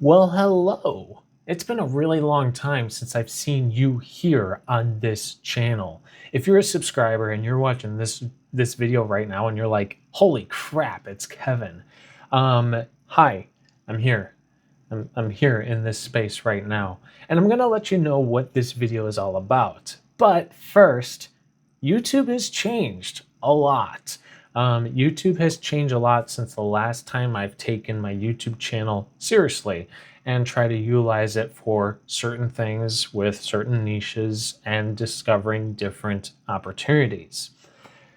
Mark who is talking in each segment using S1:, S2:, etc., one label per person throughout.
S1: Well, hello. It's been a really long time since I've seen you here on this channel. If you're a subscriber and you're watching this video right now and you're like, "Holy crap, it's Kevin." Hi, I'm here. I'm here in this space right now, and I'm going to let you know what this video is all about. But first, YouTube has changed a lot. YouTube has changed a lot since the last time I've taken my YouTube channel seriously and try to utilize it for certain things with certain niches and discovering different opportunities.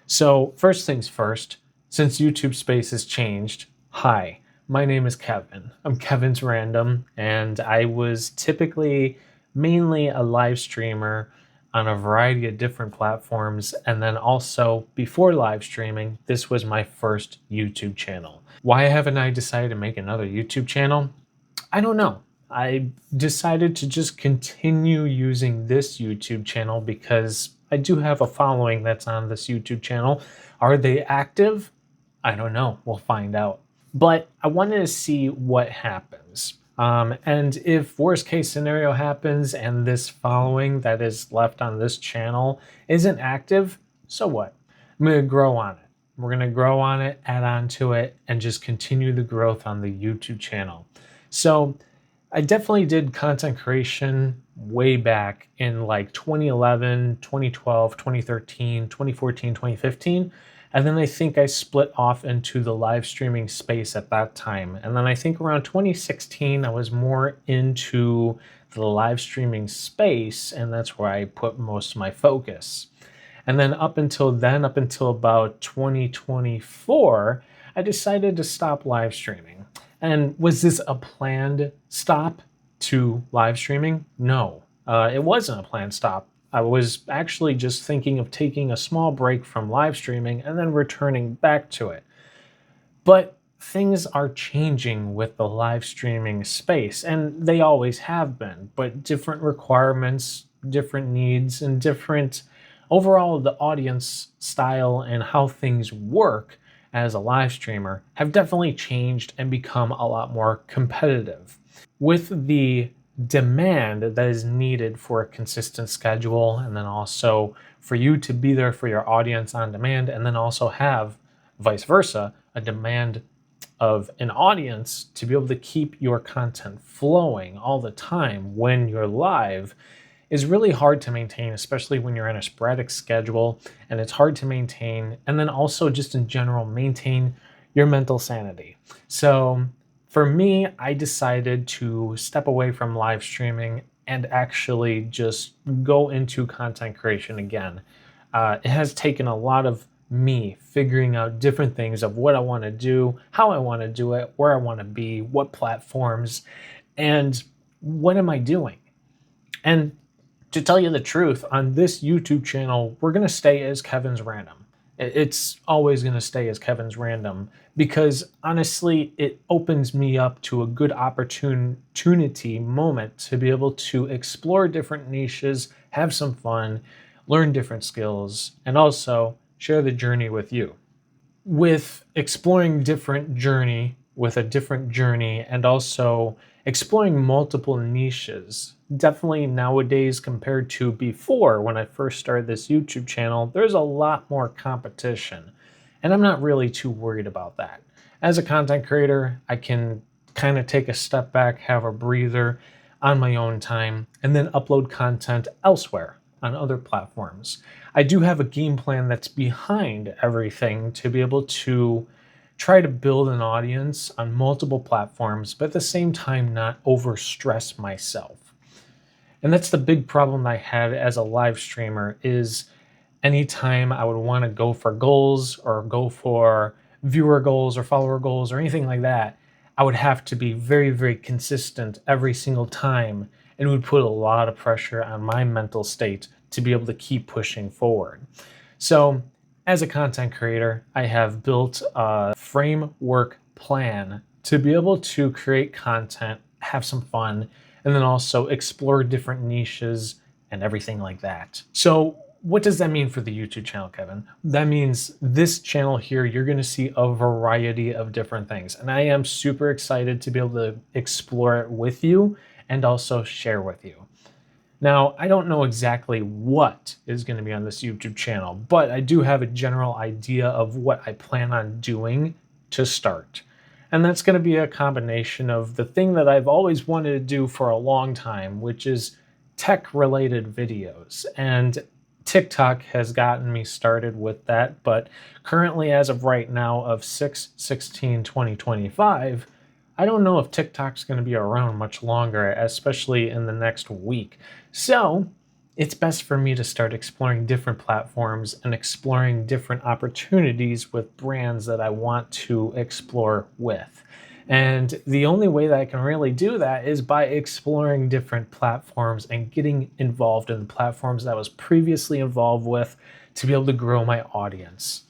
S1: So first things first, since YouTube space has changed, hi, my name is Kevin. I'm Kevin's Random, and I was typically mainly a live streamer on a variety of different platforms. And then also before live streaming, this was my first YouTube channel. Why haven't I decided to make another YouTube channel? I don't know. I decided to just continue using this YouTube channel because I do have a following that's on this YouTube channel. Are they active? I don't know. We'll find out. But I wanted to see what happens. And if worst case scenario happens and this following that is left on this channel isn't active, so what? I'm going to grow on it. We're going to grow on it, add on to it, and just continue the growth on the YouTube channel. So I definitely did content creation way back in like 2011, 2012, 2013, 2014, 2015. And then I think I split off into the live streaming space at that time. And then I think around 2016, I was more into the live streaming space, and that's where I put most of my focus. And then up until about 2024, I decided to stop live streaming. And was this a planned stop to live streaming? No, it wasn't a planned stop. I was actually just thinking of taking a small break from live streaming and then returning back to it. But things are changing with the live streaming space, and they always have been, but different requirements, different needs, and different overall the audience style and how things work as a live streamer have definitely changed and become a lot more competitive. With the demand that is needed for a consistent schedule, and then also for you to be there for your audience on demand, and then also have vice versa, a demand of an audience to be able to keep your content flowing all the time when you're live is really hard to maintain, especially when you're in a sporadic schedule, and it's hard to maintain, and then also just in general maintain your mental sanity. So for me, I decided to step away from live streaming and actually just go into content creation again. It has taken a lot of me figuring out different things of what I want to do, how I want to do it, where I want to be, what platforms, and what am I doing? And to tell you the truth, on this YouTube channel, we're going to stay as Kevin's Random. It's always going to stay as Kevin's Random because honestly, it opens me up to a good opportunity moment to be able to explore different niches, have some fun, learn different skills, and also share the journey with you. With exploring different journey with a different journey and also exploring multiple niches, definitely nowadays compared to before when I first started this YouTube channel, there's a lot more competition. And I'm not really too worried about that. As a content creator, I can kind of take a step back, have a breather on my own time, and then upload content elsewhere on other platforms. I do have a game plan that's behind everything to be able to try to build an audience on multiple platforms, but at the same time not overstress myself. And that's the big problem I had as a live streamer is anytime I would want to go for goals or go for viewer goals or follower goals or anything like that, I would have to be very, very consistent every single time, and it would put a lot of pressure on my mental state to be able to keep pushing forward. So as a content creator, I have built a framework plan to be able to create content, have some fun, and then also explore different niches and everything like that. So what does that mean for the YouTube channel, Kevin? That means this channel here, you're going to see a variety of different things. And I am super excited to be able to explore it with you and also share with you. Now, I don't know exactly what is going to be on this YouTube channel, but I do have a general idea of what I plan on doing to start. And that's going to be a combination of the thing that I've always wanted to do for a long time, which is tech-related videos. And TikTok has gotten me started with that, but currently, as of right now, of 6/16/2025, I don't know if TikTok's going to be around much longer, especially in the next week. So it's best for me to start exploring different platforms and exploring different opportunities with brands that I want to explore with. And the only way that I can really do that is by exploring different platforms and getting involved in the platforms that I was previously involved with to be able to grow my audience.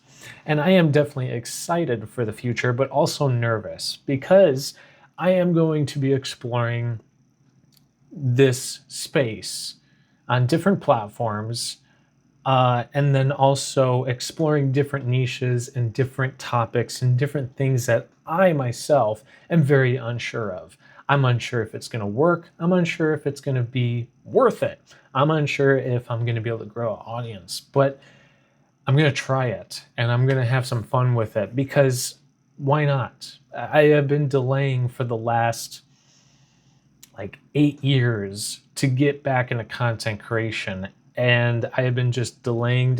S1: And I am definitely excited for the future, but also nervous because I am going to be exploring this space on different platforms, and then also exploring different niches and different topics and different things that I myself am very unsure of. I'm unsure if it's going to work. I'm unsure if it's going to be worth it. I'm unsure if I'm going to be able to grow an audience, but I'm going to try it and I'm going to have some fun with it because why not? I have been delaying for the last like 8 years to get back into content creation. And I have been just delaying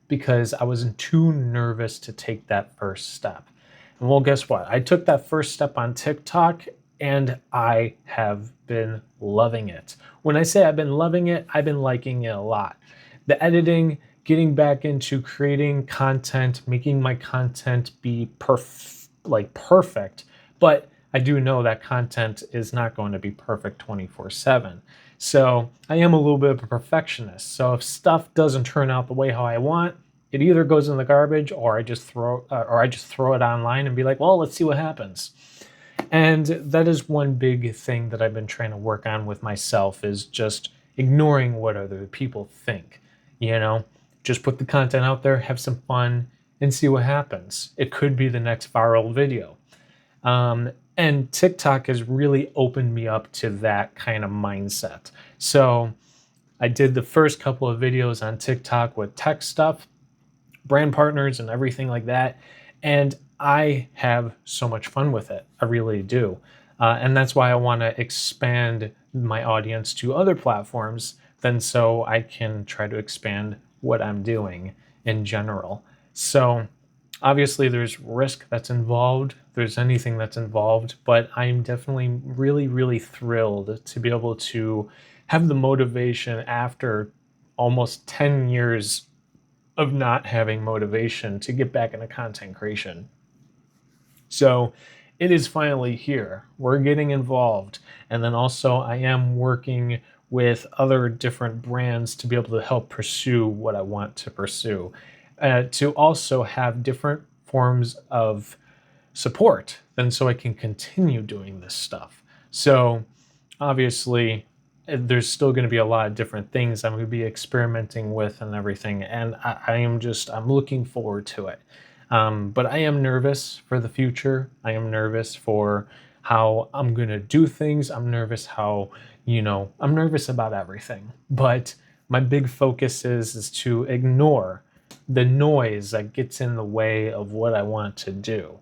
S1: because I was too nervous to take that first step. And well, guess what? I took that first step on TikTok and I have been loving it. When I say I've been loving it, I've been liking it a lot. The editing, getting back into creating content, making my content be perfect, but I do know that content is not going to be perfect 24/7. So I am a little bit of a perfectionist. So if stuff doesn't turn out the way how I want, it either goes in the garbage or I just throw it online and be like, well, let's see what happens. And that is one big thing that I've been trying to work on with myself is just ignoring what other people think. Just put the content out there, have some fun, and see what happens. It could be the next viral video. And TikTok has really opened me up to that kind of mindset. So I did the first couple of videos on TikTok with tech stuff, brand partners and everything like that. And I have so much fun with it. I really do. And that's why I want to expand my audience to other platforms then so I can try to expand what I'm doing in general. So obviously there's risk that's involved, there's anything that's involved, but I'm definitely really thrilled to be able to have the motivation after almost 10 years of not having motivation to get back into content creation. So it is finally here. We're getting involved. And then also I am working with other different brands to be able to help pursue what I want to pursue. To also have different forms of support, then so I can continue doing this stuff. So obviously there's still going to be a lot of different things I'm going to be experimenting with and everything. And I'm looking forward to it. But I am nervous for the future. I am nervous for how I'm going to do things. I'm nervous I'm nervous about everything. But my big focus is to ignore the noise that gets in the way of what I want to do.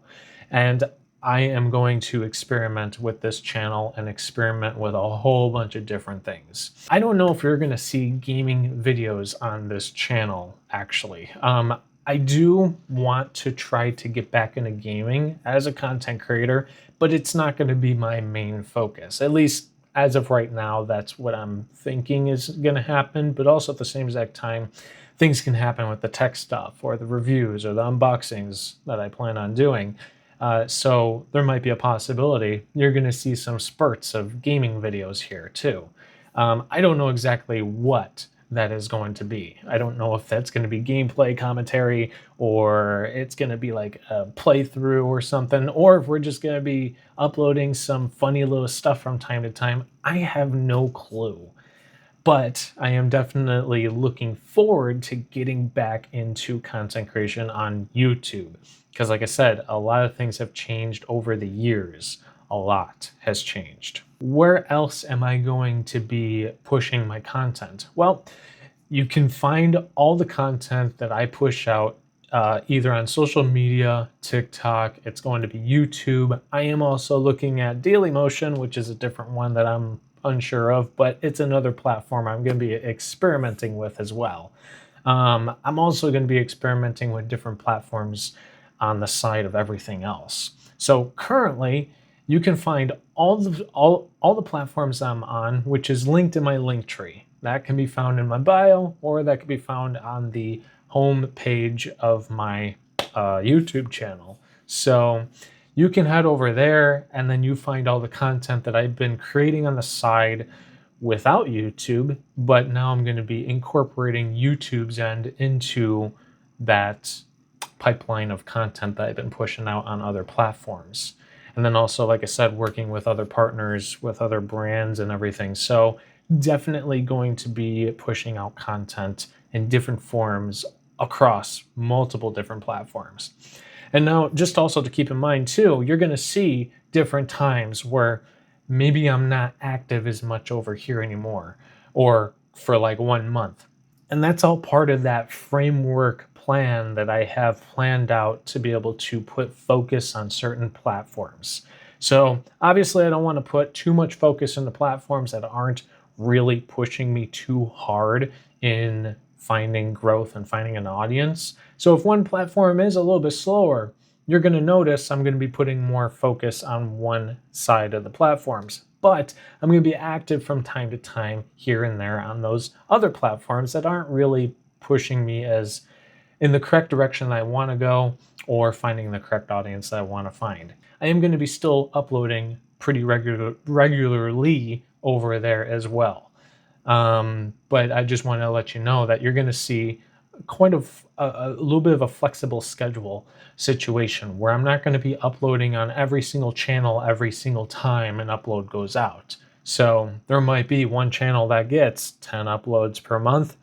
S1: And I am going to experiment with this channel and experiment with a whole bunch of different things. I don't know if you're going to see gaming videos on this channel, actually. I do want to try to get back into gaming as a content creator, but it's not going to be my main focus. At least as of right now, that's what I'm thinking is going to happen. But also at the same exact time, things can happen with the tech stuff or the reviews or the unboxings that I plan on doing. So there might be a possibility you're going to see some spurts of gaming videos here too. I don't know exactly what that is going to be. I don't know if that's going to be gameplay commentary or it's going to be like a playthrough or something, or if we're just going to be uploading some funny little stuff from time to time. I have no clue. But I am definitely looking forward to getting back into content creation on YouTube. Because, like I said, a lot of things have changed over the years. A lot has changed. Where else am I going to be pushing my content? Well, you can find all the content that I push out either on social media, TikTok, it's going to be YouTube. I am also looking at Dailymotion, which is a different one that I'm unsure of, but it's another platform I'm going to be experimenting with as well. I'm also going to be experimenting with different platforms on the side of everything else. So currently, you can find all the platforms I'm on, which is linked in my link tree. That can be found in my bio, or that can be found on the home page of my YouTube channel. So you can head over there, and then you find all the content that I've been creating on the side without YouTube, but now I'm going to be incorporating YouTube's end into that pipeline of content that I've been pushing out on other platforms. And then also, like I said, working with other partners, with other brands and everything. So definitely going to be pushing out content in different forms across multiple different platforms. And now, just also to keep in mind too, you're going to see different times where maybe I'm not active as much over here anymore, or for like 1 month. And that's all part of that framework plan that I have planned out to be able to put focus on certain platforms. So obviously I don't want to put too much focus in the platforms that aren't really pushing me too hard in finding growth and finding an audience. So if one platform is a little bit slower, you're going to notice I'm going to be putting more focus on one side of the platforms. But I'm going to be active from time to time here and there on those other platforms that aren't really pushing me as in the correct direction that I want to go, or finding the correct audience that I want to find. I am going to be still uploading pretty regularly over there as well. But I just want to let you know that you're going to see quite a little bit of a flexible schedule situation where I'm not going to be uploading on every single channel every single time an upload goes out. So there might be one channel that gets 10 uploads per month,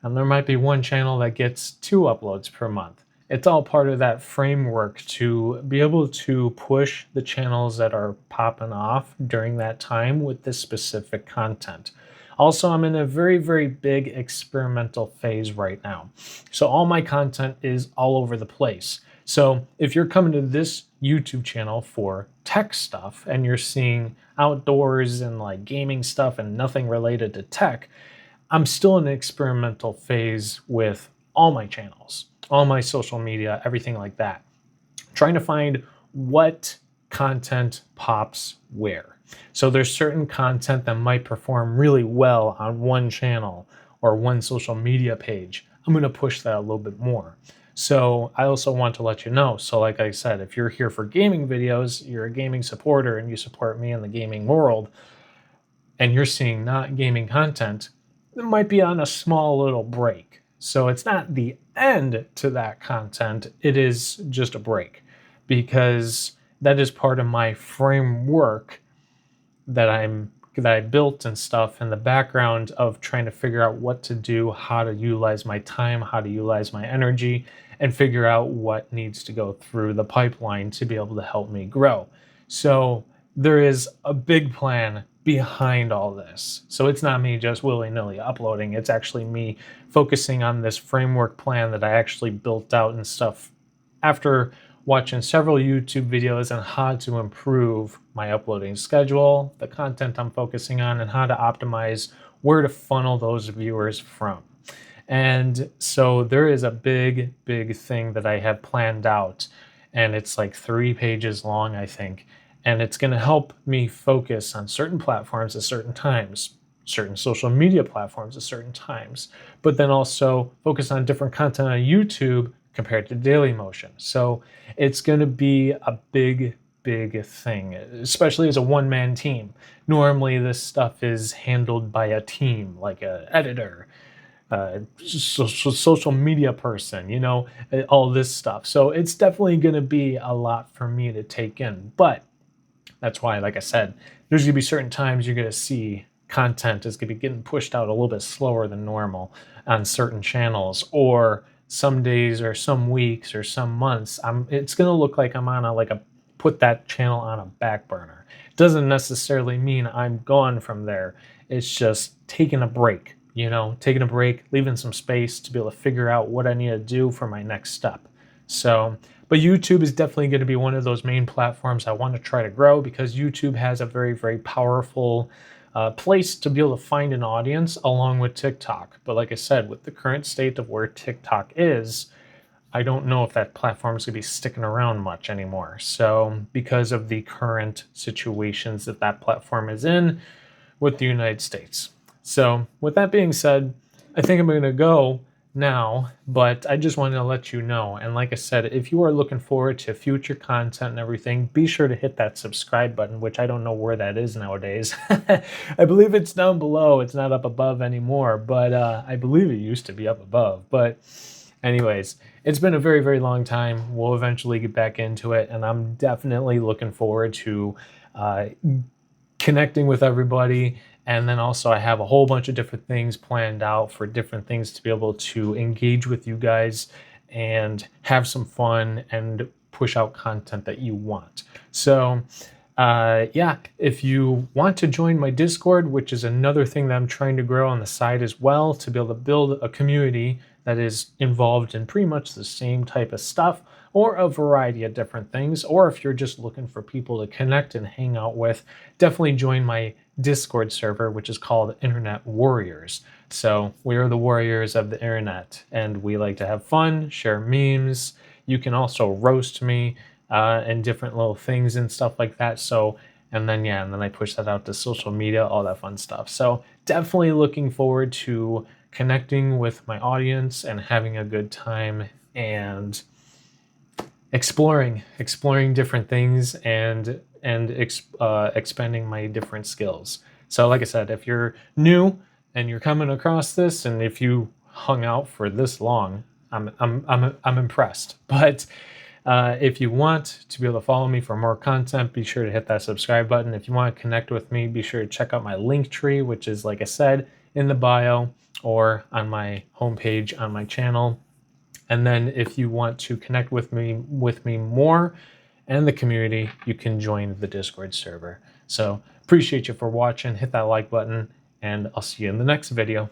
S1: and there might be one channel that gets 2 uploads per month. It's all part of that framework to be able to push the channels that are popping off during that time with this specific content. Also, I'm in a very, very big experimental phase right now. So all my content is all over the place. So if you're coming to this YouTube channel for tech stuff and you're seeing outdoors and like gaming stuff and nothing related to tech, I'm still in an experimental phase with all my channels, all my social media, everything like that. Trying to find what content pops where. So there's certain content that might perform really well on one channel or one social media page. I'm going to push that a little bit more. So I also want to let you know. So like I said, if you're here for gaming videos, you're a gaming supporter and you support me in the gaming world, and you're seeing not gaming content, it might be on a small little break. So it's not the end to that content, it is just a break, because that is part of my framework that I built and stuff in the background of trying to figure out what to do, how to utilize my time, how to utilize my energy, and figure out what needs to go through the pipeline to be able to help me grow. So there is a big plan behind all this. So it's not me just willy-nilly uploading. It's actually me focusing on this framework plan that I actually built out and stuff after watching several YouTube videos on how to improve my uploading schedule, the content I'm focusing on, and how to optimize where to funnel those viewers from. And so there is a big, big thing that I have planned out, and it's like 3 pages long, I think. And it's going to help me focus on certain platforms at certain times, certain social media platforms at certain times, but then also focus on different content on YouTube compared to Dailymotion. So it's going to be a big, big thing, especially as a one-man team. Normally this stuff is handled by a team, like an editor, social media person, you know, all this stuff. So it's definitely going to be a lot for me to take in. But that's why, like I said, there's going to be certain times you're going to see content is going to be getting pushed out a little bit slower than normal on certain channels, or some days or some weeks or some months, it's going to look like I'm on a put that channel on a back burner. It doesn't necessarily mean I'm gone from there. It's just taking a break, taking a break, leaving some space to be able to figure out what I need to do for my next step. So, but YouTube is definitely going to be one of those main platforms I want to try to grow, because YouTube has a very, very powerful place to be able to find an audience along with TikTok. But like I said, with the current state of where TikTok is, I don't know if that platform is going to be sticking around much anymore. So because of the current situations that that platform is in with the United States. So with that being said, I think I'm going to go now, but I just wanted to let you know. And like I said, if you are looking forward to future content and everything, be sure to hit that subscribe button, which I don't know where that is nowadays. I believe it's down below. It's not up above anymore, but I believe it used to be up above. But anyways, it's been a very, very long time. We'll eventually get back into it, and I'm definitely looking forward to connecting with everybody. And then also I have a whole bunch of different things planned out for different things to be able to engage with you guys and have some fun and push out content that you want. So yeah, if you want to join my Discord, which is another thing that I'm trying to grow on the side as well, to be able to build a community that is involved in pretty much the same type of stuff, or a variety of different things, or if you're just looking for people to connect and hang out with, definitely join my Discord server, which is called Internet Warriors. So we are the warriors of the internet, and we like to have fun, share memes. You can also roast me and different little things and stuff like that. So, and then I push that out to social media, all that fun stuff. So definitely looking forward to connecting with my audience and having a good time and exploring different things and expanding my different skills. So like I said, if you're new and you're coming across this, and if you hung out for this long, I'm impressed. But if you want to be able to follow me for more content, be sure to hit that subscribe button. If you want to connect with me, be sure to check out my link tree, which is, like I said, in the bio or on my homepage on my channel. And then if you want to connect with me more and the community, you can join the Discord server. So appreciate you for watching. Hit that like button, and I'll see you in the next video.